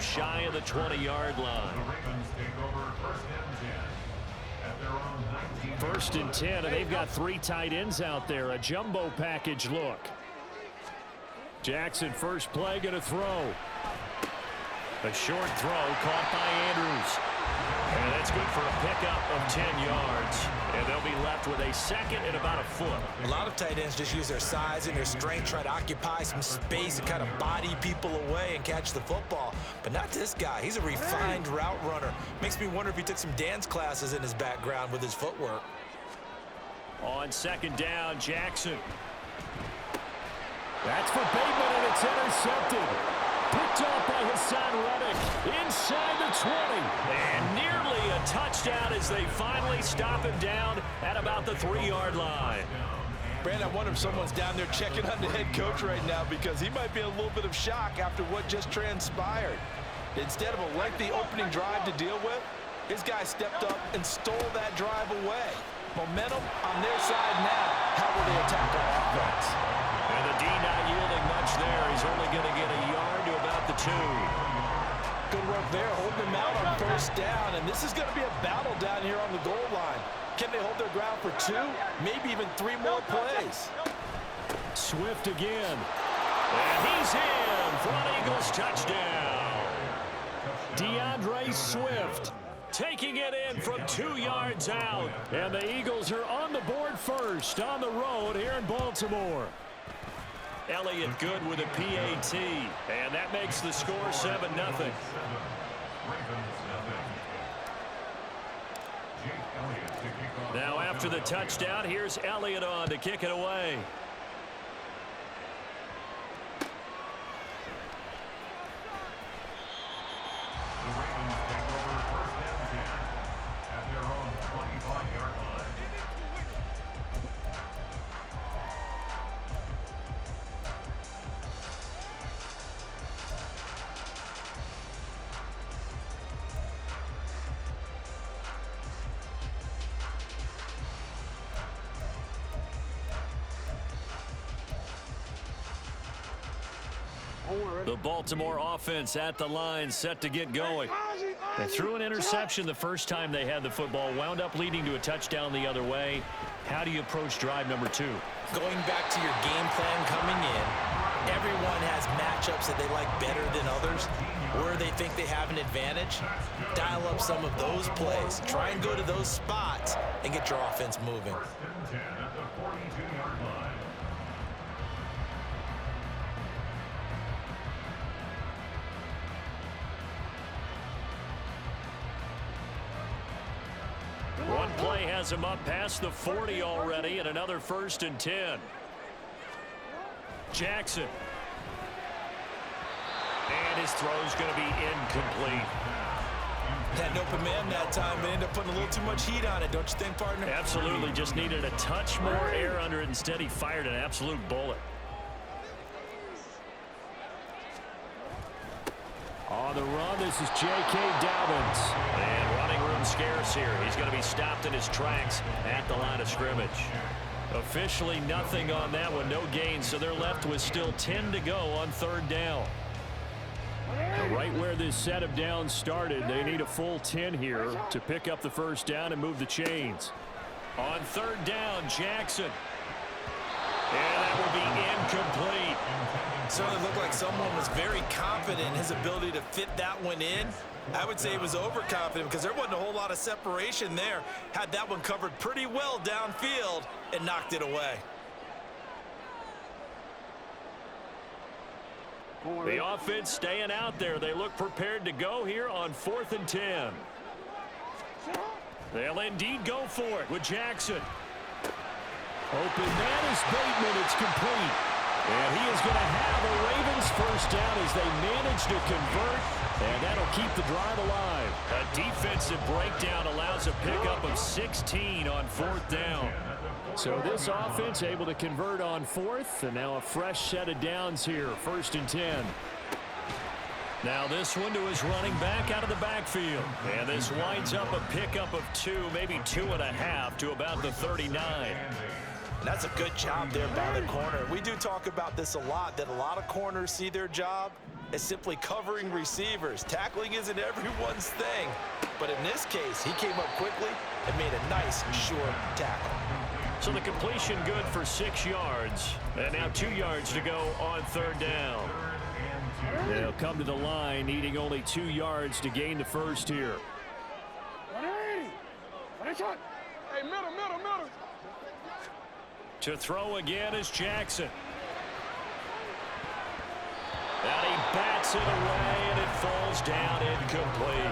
shy of the 20-yard line. First and 10, and they've got 3 tight ends out there. A jumbo package look. Jackson, first play, going to throw. A short throw caught by Andrews. And that's good for a pickup of 10 yards. And they'll be left with a second and about a foot. A lot of tight ends just use their size and their strength, try to occupy some space and kind of body people away and catch the football. But not this guy. He's a refined route runner. Makes me wonder if he took some dance classes in his background with his footwork. On second down, Jackson. That's for Bateman, and it's intercepted. Picked off by Hassan Reddick inside the 20. And nearly a touchdown as they finally stop him down at about the 3-yard line. Brandon, I wonder if someone's down there checking on the head coach right now because he might be in a little bit of shock after what just transpired. Instead of a lengthy opening drive to deal with, his guy stepped up and stole that drive away. Momentum on their side now. How will they attack our offense? And the D not yielding much there. He's only going to get a yard to about the 2. Good work there, holding them out on first down. And this is going to be a battle down here on the goal line. Can they hold their ground for 2, maybe even 3 more plays? Swift again. And he's in for an Eagles touchdown. DeAndre Swift taking it in from 2 yards out. And the Eagles are on the board first on the road here in Baltimore. Elliott good with a PAT. And that makes the score 7-0. Now after the touchdown, here's Elliott on to kick it away. The Baltimore offense at the line, set to get going. They threw an interception the first time they had the football, wound up leading to a touchdown the other way. How do you approach drive number 2? Going back to your game plan coming in, everyone has matchups that they like better than others, where they think they have an advantage. Dial up some of those plays. Try and go to those spots and get your offense moving. One play has him up past the 40 already, and another first and 10. Jackson. And his throw's going to be incomplete. Had an open man that time, but ended up putting a little too much heat on it, don't you think, partner? Absolutely. Just needed a touch more air under it. Instead, he fired an absolute bullet. On the run, this is J.K. Dobbins. And running room scarce here. He's going to be stopped in his tracks at the line of scrimmage. Officially nothing on that one, no gain, so they're left with still 10 to go on third down. Right where this set of downs started, they need a full 10 here to pick up the first down and move the chains. On third down, Jackson. And that will be incomplete. Certainly looked like someone was very confident in his ability to fit that one in. I would say he was overconfident because there wasn't a whole lot of separation there. Had that one covered pretty well downfield and knocked it away. The offense staying out there. They look prepared to go here on 4th and 10. They'll indeed go for it with Jackson. Open man is Bateman. It's complete. And he is going to have a Ravens first down as they manage to convert. And that'll keep the drive alive. A defensive breakdown allows a pickup of 16 on 4th down. So this offense able to convert on 4th. And now a fresh set of downs here. 1st and 10. Now this one to his running back out of the backfield. And this winds up a pickup of 2, maybe 2.5 to about the 39. And that's a good job there by the corner. We do talk about this a lot, that a lot of corners see their job is simply covering receivers. Tackling isn't everyone's thing. But in this case, he came up quickly and made a nice, short tackle. So the completion good for 6 yards. And now 2 yards to go on 3rd down. They'll come to the line, needing only 2 yards to gain the first here. Hey, middle. To throw again is Jackson. And he bats it away, and it falls down incomplete.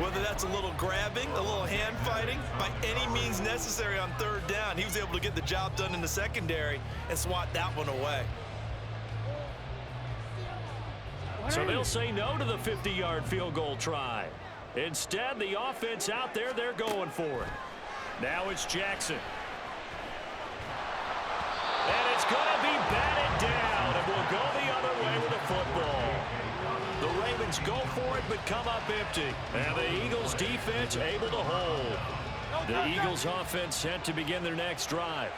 Whether that's a little grabbing, a little hand fighting, by any means necessary on 3rd down, he was able to get the job done in the secondary and swat that one away. So they'll say no to the 50-yard field goal try. Instead, the offense out there, they're going for it. Now it's Jackson. And it's going to be batted down, and we'll go the other way with the football. The Ravens go for it, but come up empty. And the Eagles' defense able to hold. The Eagles' offense set to begin their next drive.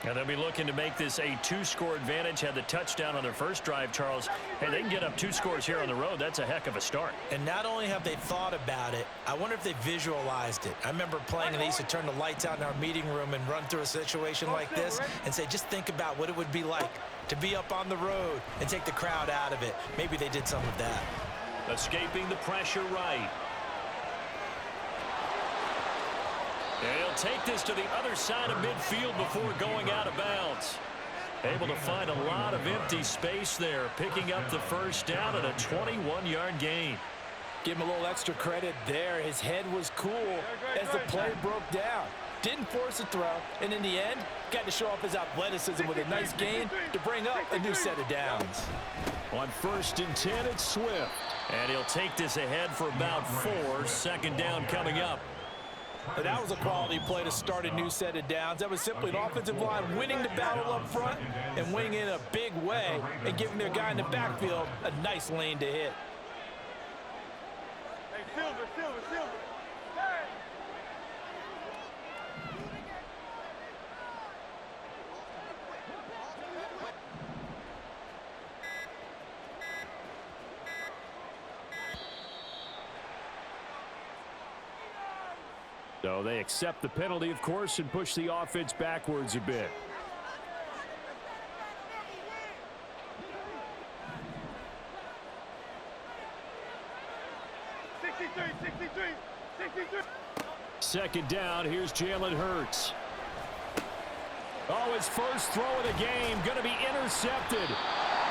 And they'll be looking to make this a 2-score advantage. Had the touchdown on their first drive, Charles. Hey, they can get up 2 scores here on the road. That's a heck of a start. And not only have they thought about it, I wonder if they visualized it. I remember playing, and they used to turn the lights out in our meeting room and run through a situation like this and say, just think about what it would be like to be up on the road and take the crowd out of it. Maybe they did some of that. Escaping the pressure right. And he'll take this to the other side of midfield before going out of bounds. Able to find a lot of empty space there, picking up the first down at a 21-yard gain. Give him a little extra credit there. His head was cool as the play broke down. Didn't force a throw, and in the end, got to show off his athleticism with a nice gain to bring up a new set of downs. On 1st and 10, it's Swift. And he'll take this ahead for about 4. 2nd down coming up. And that was a quality play to start a new set of downs. That was simply an offensive line winning the battle up front and winning in a big way and giving their guy in the backfield a nice lane to hit. Hey, Silver. Hey! So they accept the penalty, of course, and push the offense backwards a bit. Second down, here's Jalen Hurts. Oh, his first throw of the game, going to be intercepted.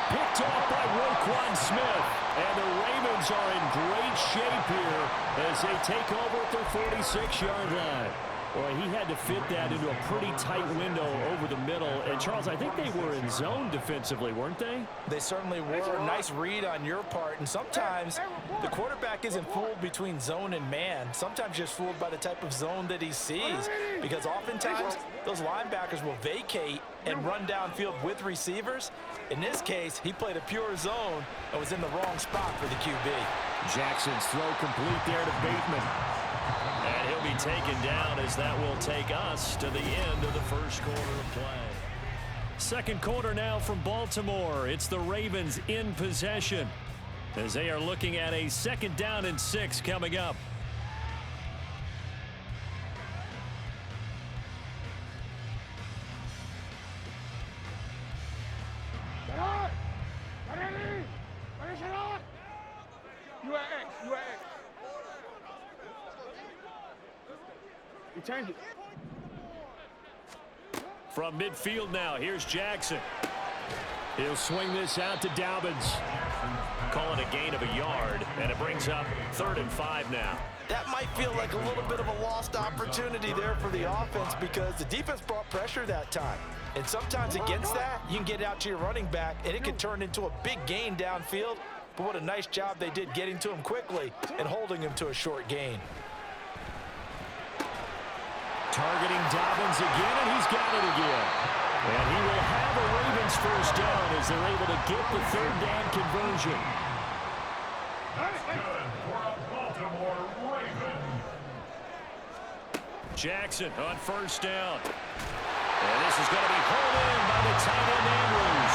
Picked off by Roquan Smith. And the Ravens are in great shape here as they take over at their 46-yard line. Boy, he had to fit that into a pretty tight window over the middle. And, Charles, I think they were in zone defensively, weren't they? They certainly were. Nice read on your part. And sometimes the quarterback isn't fooled between zone and man. Sometimes just fooled by the type of zone that he sees. Because oftentimes those linebackers will vacate and run downfield with receivers. In this case, he played a pure zone and was in the wrong spot for the QB. Jackson's throw complete there to Bateman. And he'll be taken down as that will take us to the end of the first quarter of play. Second quarter now from Baltimore. It's the Ravens in possession as they are looking at a 2nd down and 6 coming up. You at X. You change it. From midfield now, here's Jackson. He'll swing this out to Dobbins. Call it a gain of a yard, and it brings up 3rd and 5 now. That might feel like a little bit of a lost opportunity there for the offense because the defense brought pressure that time. And sometimes against that, you can get it out to your running back, and it can turn into a big gain downfield. But what a nice job they did getting to him quickly and holding him to a short gain. Targeting Dobbins again, and he's got it again. And he will have a Ravens first down as they're able to get the 3rd down conversion. Jackson on 1st down. And this is going to be hauled in by the tight end Andrews.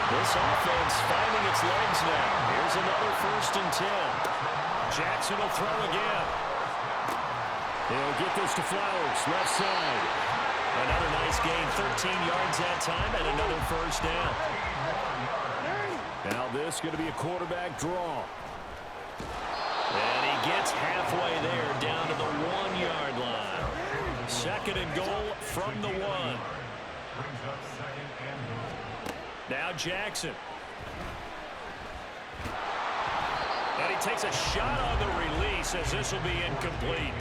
This offense finding its legs now. Here's another 1st and 10. Jackson will throw again. He'll get this to Flowers, left side. Another nice gain, 13 yards that time, and another 1st down. Now this going to be a quarterback draw. And he gets halfway there, down to the 1-yard line. 2nd and goal from the 1. Now Jackson. And he takes a shot on the release as this will be incomplete.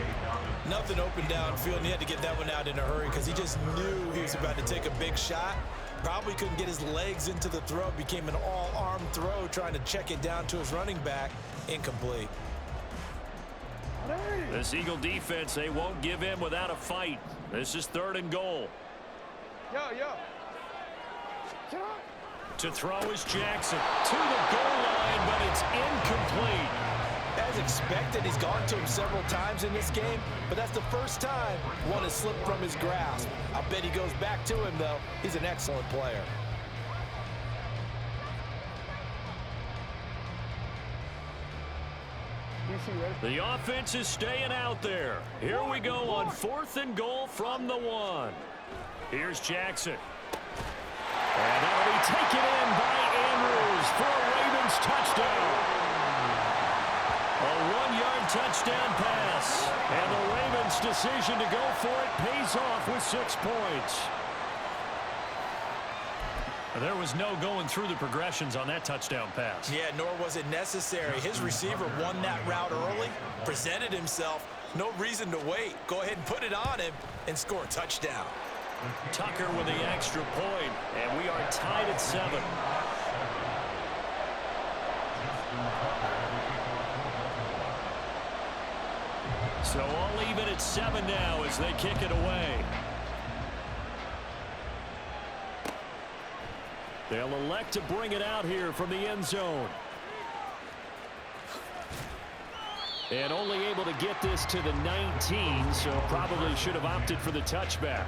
Nothing open downfield, and he had to get that one out in a hurry because he just knew he was about to take a big shot. Probably couldn't get his legs into the throw. Became an all-arm throw, trying to check it down to his running back. Incomplete. This Eagle defense, they won't give in without a fight. This is 3rd and goal. Yo. To throw is Jackson. To the goal line, but it's incomplete. As expected, he's gone to him several times in this game, but that's the first time one has slipped from his grasp. I bet he goes back to him, though. He's an excellent player. The offense is staying out there. Here we go on 4th and goal from the 1. Here's Jackson. And that'll be taken in by Andrews for a Ravens touchdown. A 1-yard touchdown pass. And the Ravens' decision to go for it pays off with 6 points. There was no going through the progressions on that touchdown pass. Yeah, nor was it necessary. His receiver won that route early, presented himself. No reason to wait. Go ahead and put it on him and score a touchdown. Tucker with the extra point, and we are tied at 7. So all even at 7 now as they kick it away. They'll elect to bring it out here from the end zone. And only able to get this to the 19, so probably should have opted for the touchback.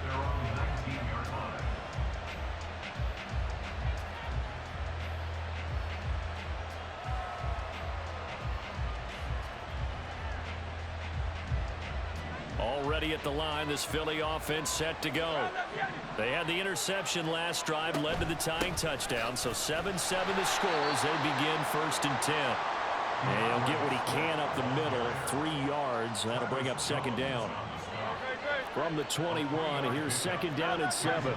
Already at the line, this Philly offense set to go. They had the interception last drive, led to the tying touchdown, so 7-7 the score as they begin 1st and 10. And he'll get what he can up the middle, 3 yards. That'll bring up 2nd down. From the 21, here's 2nd down and 7.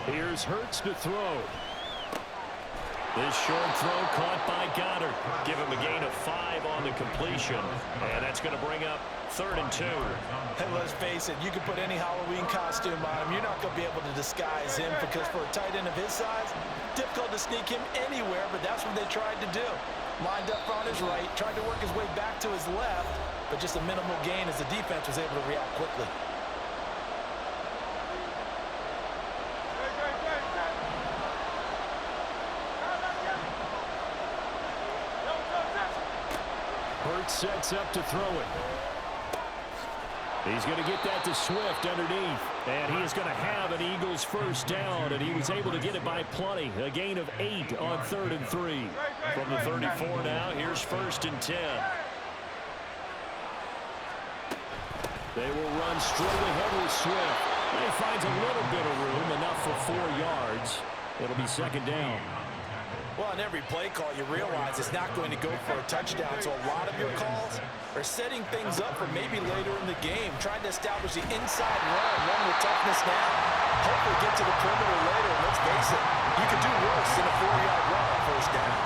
Here's Hurts to throw. This short throw caught by Goddard. Give him a gain of 5 on the completion. And that's going to bring up 3rd and 2. And let's face it, you can put any Halloween costume on him. You're not going to be able to disguise him because for a tight end of his size, difficult to sneak him anywhere, but that's what they tried to do. Lined up on his right, tried to work his way back to his left, but just a minimal gain as the defense was able to react quickly. Hurts sets up to throw it. He's going to get that to Swift underneath. And he is going to have an Eagles 1st down, and he was able to get it by plenty. A gain of 8 on 3rd and 3. From the 34 now, here's 1st and 10. They will run straight ahead with Swift. And he finds a little bit of room, enough for 4 yards. It'll be 2nd down. Well, on every play call, you realize it's not going to go for a touchdown, so a lot of your calls are setting things up for maybe later in the game, trying to establish the inside run with toughness now, hopefully get to the perimeter later, and let's face it, you could do worse than a 4-yard run on 1st down.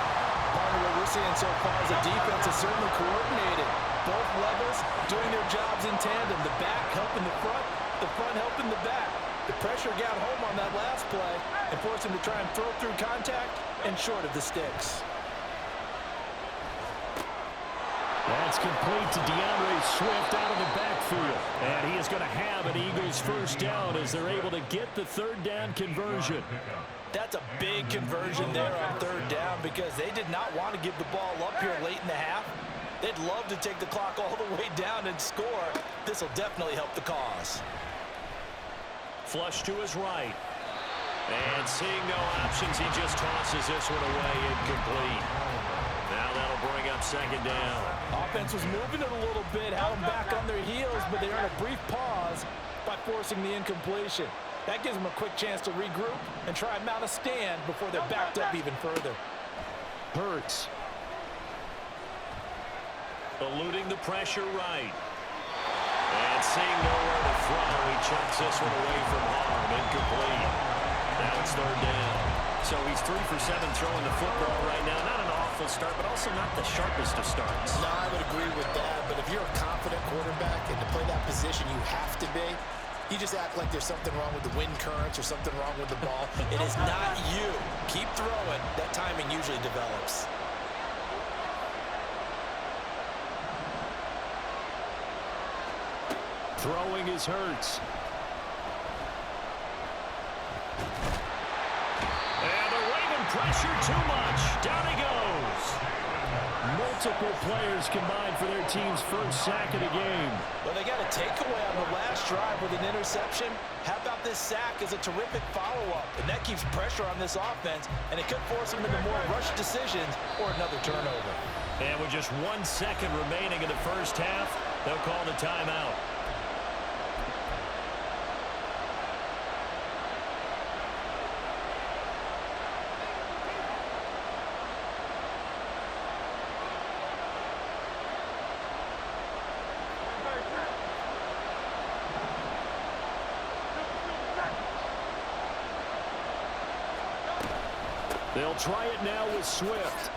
Part of what we're seeing so far is the defense is certainly coordinated. Both levels doing their jobs in tandem, the back helping the front helping the back. The pressure got home on that last play and forced him to try and throw through contact and short of the sticks. That's complete to DeAndre Swift out of the backfield. And he is going to have an Eagles 1st down as they're able to get the 3rd down conversion. That's a big conversion there on 3rd down because they did not want to give the ball up here late in the half. They'd love to take the clock all the way down and score. This will definitely help the cause. Flush to his right. And seeing no options, he just tosses this one away, incomplete. Now that'll bring up second down. Offense was moving it a little bit, had them back on their heels, but they earned a brief pause by forcing the incompletion. That gives them a quick chance to regroup and try and mount a stand before they're backed up even further. Hurts. Eluding the pressure right. And seeing nowhere to throw, he chucks this one away from harm, incomplete. Now it's third down. So he's 3 for 7 throwing the football right now. Not an awful start, but also not the sharpest of starts. No, I would agree with that, but if you're a confident quarterback and to play that position you have to be, you just act like there's something wrong with the wind currents or something wrong with the ball. It is not you. Keep throwing. That timing usually develops. Throwing is Hurts. And the Raven pressure too much. Down he goes. Multiple players combined for their team's first sack of the game. Well, they got a takeaway on the last drive with an interception. How about this sack as a terrific follow-up? And that keeps pressure on this offense, and it could force them into more rush decisions or another turnover. And with just 1 second remaining in the first half, they'll call the timeout. They'll try it now with Swift.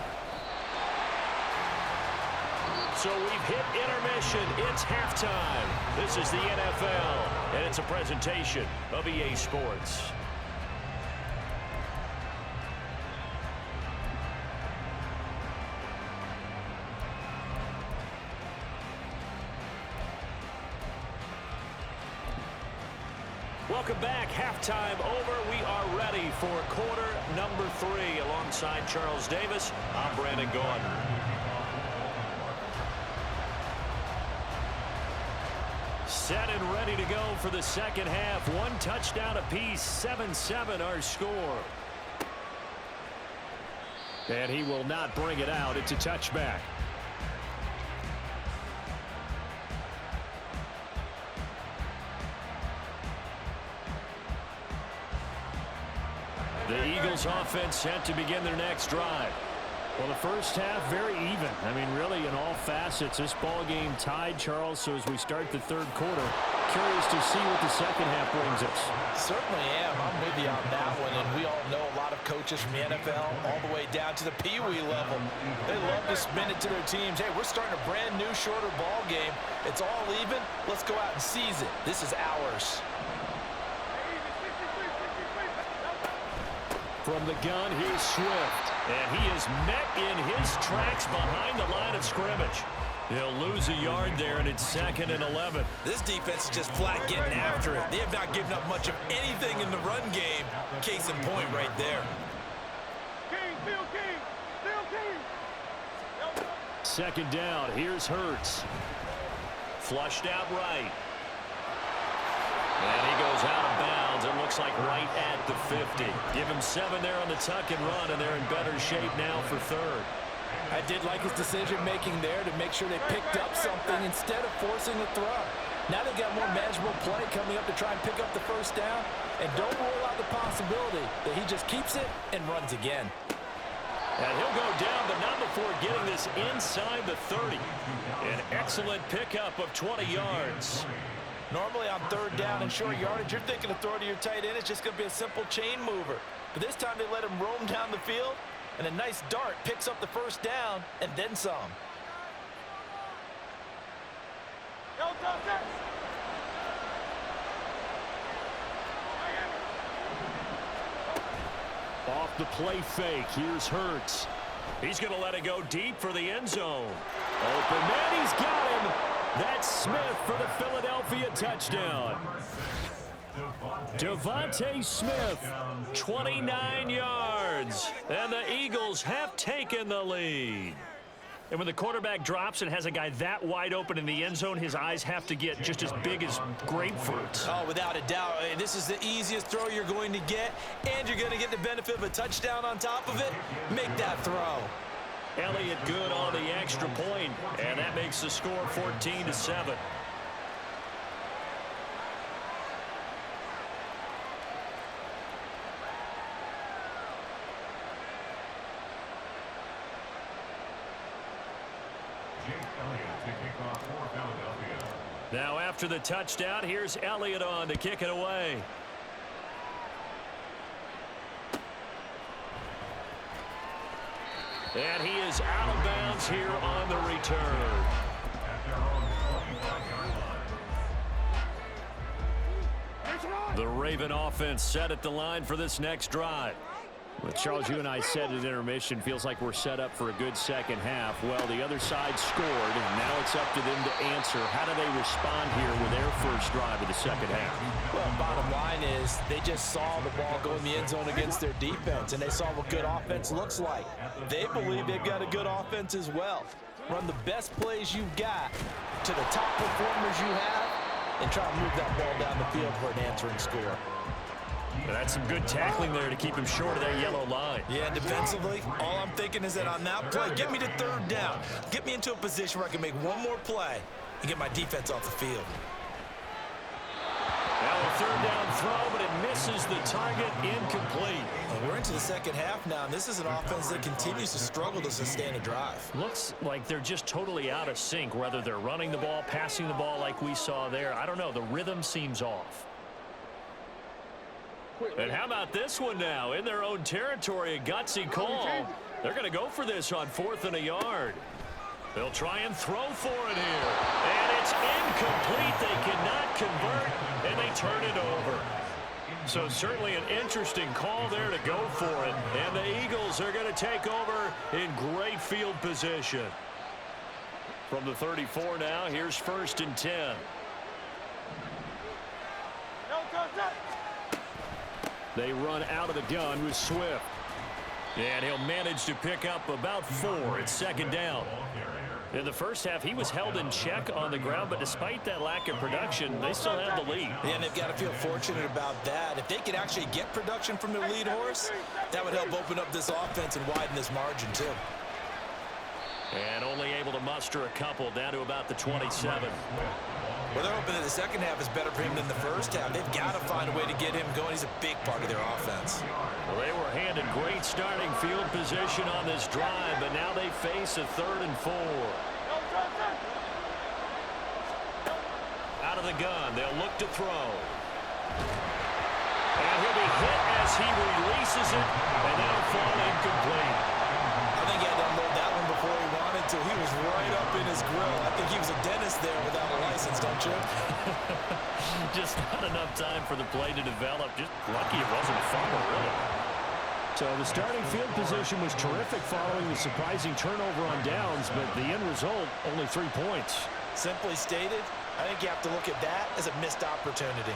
So we've hit intermission. It's halftime. This is the NFL, and it's a presentation of EA Sports. Welcome back. Halftime over. We are ready for quarter number 3. Alongside Charles Davis, I'm Brandon Gordon. Set and ready to go for the second half. 1 touchdown apiece, 7-7 our score. And he will not bring it out. It's a touchback. The Eagles offense set to begin their next drive. Well, the first half, very even. I mean, really, in all facets, this ball game tied, Charles. So as we start the third quarter, curious to see what the second half brings us. Certainly am. I'm with you on that one. And we all know a lot of coaches from the NFL all the way down to the Pee-wee level. They love to spin it to their teams. Hey, we're starting a brand new, shorter ball game. It's all even. Let's go out and seize it. This is ours. From the gun, here's Swift. And he is met in his tracks behind the line of scrimmage. He'll lose a yard there, and it's 2nd and 11. This defense is just flat getting after it. They have not given up much of anything in the run game. Case in point right there. King, Phil King, Phil King. Second down, here's Hurts. Flushed out right. And he goes out of bounds. It looks like right at the 50. Give him 7 there on the tuck and run, and they're in better shape now for third. I did like his decision-making there to make sure they picked up something instead of forcing the throw. Now they've got more manageable play coming up to try and pick up the first down. And don't rule out the possibility that he just keeps it and runs again. And he'll go down, but not before getting this inside the 30. An excellent pickup of 20 yards. Normally on third down and short yardage, you're thinking of throwing to your tight end. It's just going to be a simple chain mover. But this time they let him roam down the field, and a nice dart picks up the first down and then some. Off the play fake, here's Hurts. He's going to let it go deep for the end zone. Open man, he's got him. That's Smith for the Philadelphia touchdown. Devontae Smith, 29 yards. And the Eagles have taken the lead. And when the quarterback drops and has a guy that wide open in the end zone, his eyes have to get just as big as grapefruits. Oh, without a doubt. This is the easiest throw you're going to get, and you're going to get the benefit of a touchdown on top of it. Make that throw. Elliott good on the extra point, and that makes the score 14-7. Now after the touchdown, here's Elliott on to kick it away. And he is out of bounds here on the return. The Raven offense set at the line for this next drive. Well, Charles, you and I said at intermission, feels like we're set up for a good second half. Well, the other side scored, and now it's up to them to answer. How do they respond here with their first drive of the second half? Well, bottom line is they just saw the ball go in the end zone against their defense, and they saw what good offense looks like. They believe they've got a good offense as well. Run the best plays you've got to the top performers you have, and try to move that ball down the field for an answering score. But that's some good tackling there to keep him short of that yellow line. Yeah, defensively, all I'm thinking is that on that play, get me to third down. Get me into a position where I can make one more play and get my defense off the field. Now a third down throw, but it misses the target, incomplete. Well, we're into the second half now, and this is an offense that continues to struggle to sustain a drive. Looks like they're just totally out of sync, whether they're running the ball, passing the ball like we saw there. I don't know. The rhythm seems off. And how about this one now? In their own territory, a gutsy call. They're going to go for this on 4th and a yard. They'll try and throw for it here. And it's incomplete. They cannot convert, and they turn it over. So certainly an interesting call there to go for it. And the Eagles are going to take over in great field position. From the 34 now, here's 1st and 10. They run out of the gun with Swift. And he'll manage to pick up about 4 at second down. In the first half, he was held in check on the ground, but despite that lack of production, they still have the lead. Yeah, and they've got to feel fortunate about that. If they could actually get production from their lead horse, that would help open up this offense and widen this margin, too. And only able to muster a couple down to about the 27. Well, they're hoping that the second half is better for him than the first half. They've got to find a way to get him going. He's a big part of their offense. Well, they were handed great starting field position on this drive, but now they face a 3rd and 4. Out of the gun, they'll look to throw. And he'll be hit as he releases it, and that'll fall incomplete. I think he had to unload that one before he wanted to. He was right up in his grill. I think he was a dentist there without a license, don't you? Just not enough time for the play to develop. Just lucky it wasn't a fumble, really. So the starting field position was terrific following the surprising turnover on downs, but the end result, only 3 points. Simply stated, I think you have to look at that as a missed opportunity.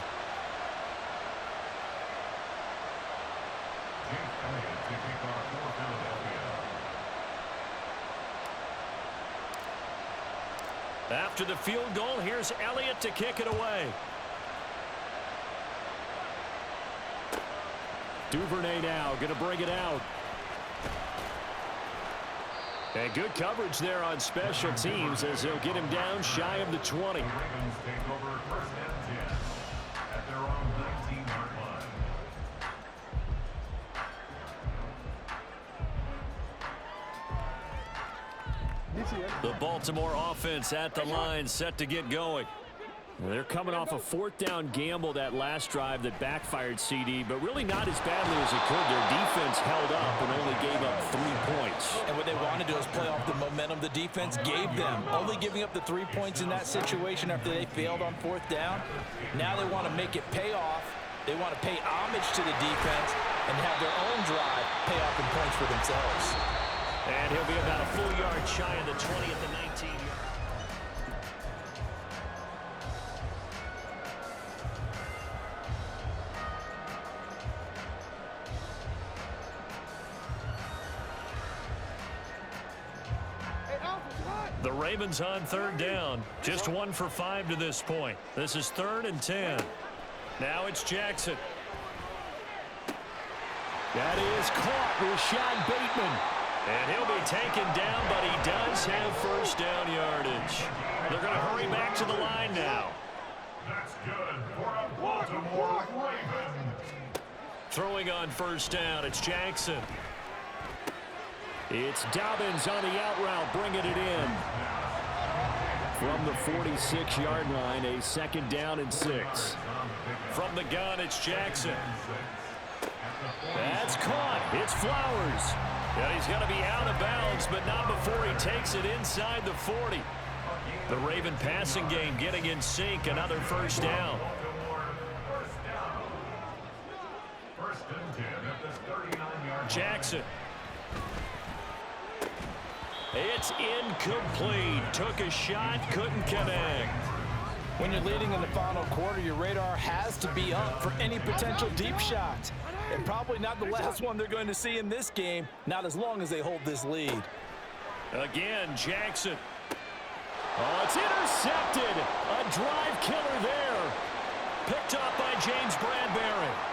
After the field goal, here's Elliott to kick it away. Duvernay now going to bring it out. And good coverage there on special teams as they'll get him down shy of the 20. The Baltimore offense at the line, set to get going. They're coming off a 4th down gamble that last drive that backfired CD, but really not as badly as it could. Their defense held up and only gave up 3 points. And what they want to do is play off the momentum the defense gave them. Only giving up the 3 points in that situation after they failed on 4th down. Now they want to make it pay off. They want to pay homage to the defense and have their own drive pay off in points for themselves. And he'll be about a full yard shy of the 20 at the 19-yard. Hey, Alpha, The Ravens on third down. Just 1 for 5 to this point. This is 3rd and 10. Now it's Jackson. That is caught. Rashad Bateman. And he'll be taken down, but he does have first down yardage. They're going to hurry back to the line now. That's good for a Baltimore Raven. Throwing on first down, it's Jackson. It's Dobbins on the out route, bringing it in. From the 46-yard line, a 2nd down and 6. From the gun, it's Jackson. That's caught. It's Flowers. And he's going to be out of bounds, but not before he takes it inside the 40. The Raven passing game getting in sync. Another first down. First and 10 at the 39-yard Jackson. It's incomplete. Took a shot, couldn't connect. When you're leading in the final quarter, your radar has to be up for any potential deep shot. And probably not the last one they're going to see in this game, not as long as they hold this lead. Again, Jackson. Oh, it's intercepted. A drive killer there. Picked up by James Bradbury.